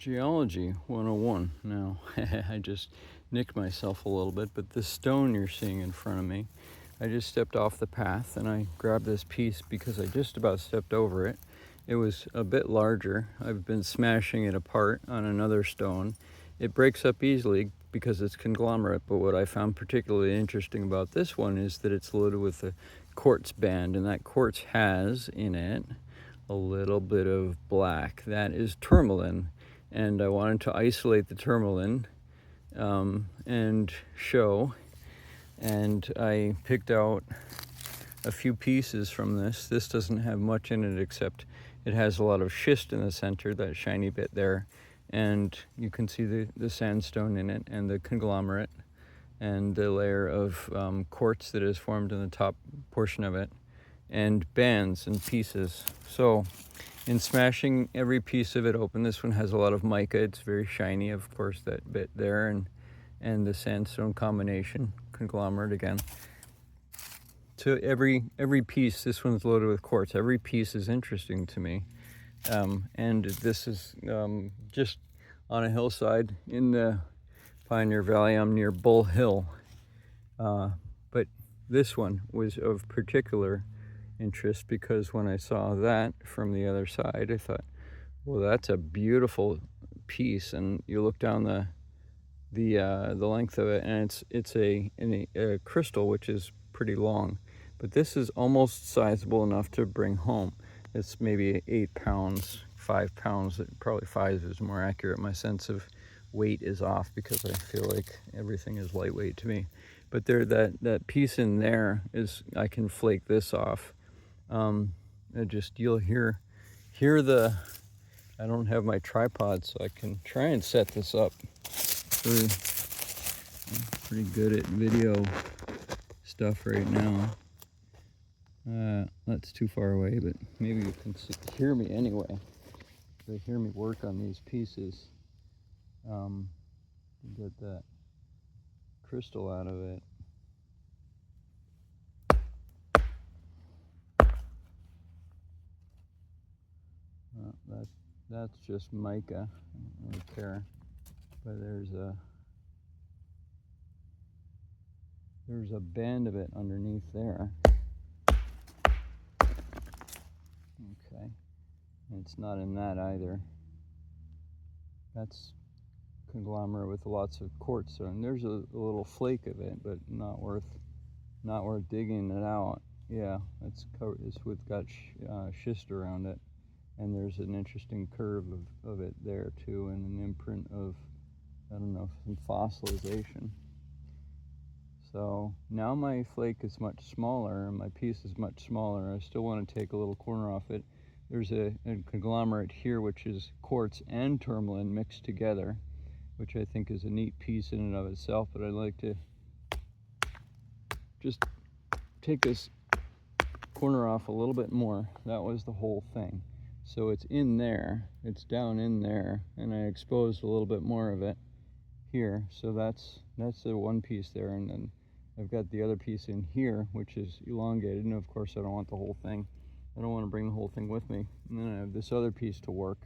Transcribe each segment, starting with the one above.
Geology 101 now. I just nicked myself a little bit, but this stone you're seeing in front of me, I just stepped off the path and I grabbed this piece because I just about stepped over it. It was a bit larger. I've been smashing it apart on another stone. It breaks up easily because it's conglomerate, but what I found particularly interesting about this one is that it's loaded with a quartz band, and that quartz has in it a little bit of black. That is tourmaline. And I wanted to isolate the tourmaline and show. And I picked out a few pieces from this. This doesn't have much in it except it has a lot of schist in the center, that shiny bit there. And you can see the sandstone in it and the conglomerate and the layer of quartz that is formed in the top portion of it, and bands and pieces. So in smashing every piece of it open, this one has a lot of mica. It's very shiny, of course, that bit there, and the sandstone combination, conglomerate again. So every piece, this one's loaded with quartz. Every piece is interesting to me. And this is just on a hillside in the Pioneer Valley. I'm near Bull Hill. But this one was of particular interest because when I saw that from the other side, I thought, well, that's a beautiful piece. And you look down the length of it, and it's a crystal which is pretty long. But this is almost sizable enough to bring home. It's maybe 8 pounds, 5 pounds. Probably 5 is more accurate. My sense of weight is off because I feel like everything is lightweight to me. But there, that piece in there is, I can flake this off. You'll hear the, I don't have my tripod, so I can try and set this up. I'm pretty good at video stuff right now. That's too far away, but maybe you can hear me anyway. They hear me work on these pieces. Get that crystal out of it. That's just mica. I don't really care, but there's a band of it underneath there. Okay, and it's not in that either. That's conglomerate with lots of quartz, and there's a little flake of it, but not worth digging it out. Yeah, it's got schist around it, and there's an interesting curve of it there too, and an imprint of, I don't know, some fossilization. So now my flake is much smaller and my piece is much smaller. I still want to take a little corner off it. There's a conglomerate here which is quartz and tourmaline mixed together, which I think is a neat piece in and of itself, but I'd like to just take this corner off a little bit more. That was the whole thing. So it's in there, it's down in there, and I exposed a little bit more of it here. So that's the one piece there, and then I've got the other piece in here which is elongated, and of course I don't want the whole thing. I don't want to bring the whole thing with me. And then I have this other piece to work,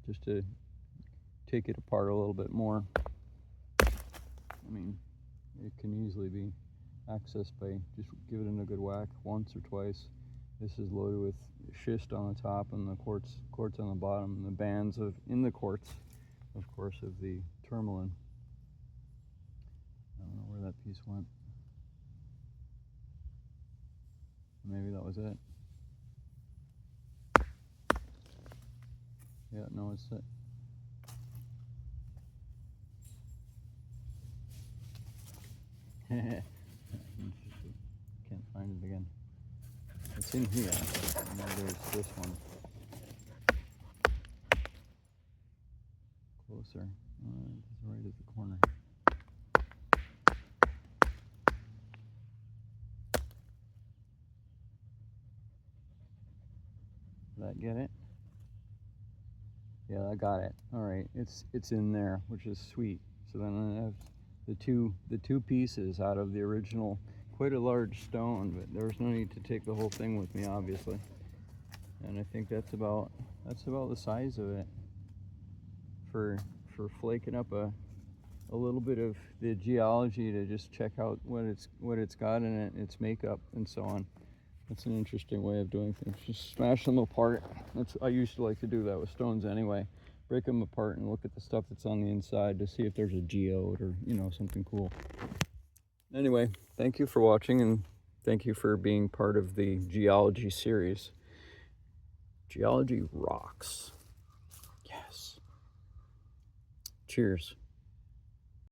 just to take it apart a little bit more. I mean, it can easily be accessed by just give it a good whack once or twice. This is loaded with schist on the top and the quartz on the bottom, and the bands in the quartz, of course, of the tourmaline. I don't know where that piece went. Maybe that was it. Yeah, no, it's it. Can't find it again. It's in here. And there's this one. Closer. It's right at the corner. Did that get it? Yeah, I got it. All right, it's in there, which is sweet. So then I have the two pieces out of the original. Quite a large stone, but there was no need to take the whole thing with me, obviously. And I think that's about the size of it. for flaking up a little bit of the geology to just check out what it's got in it, its makeup, and so on. That's an interesting way of doing things. Just smash them apart. I used to like to do that with stones anyway. Break them apart and look at the stuff that's on the inside to see if there's a geode or, you know, something cool. Anyway, thank you for watching, and thank you for being part of the geology series. Geology rocks. Yes. Cheers.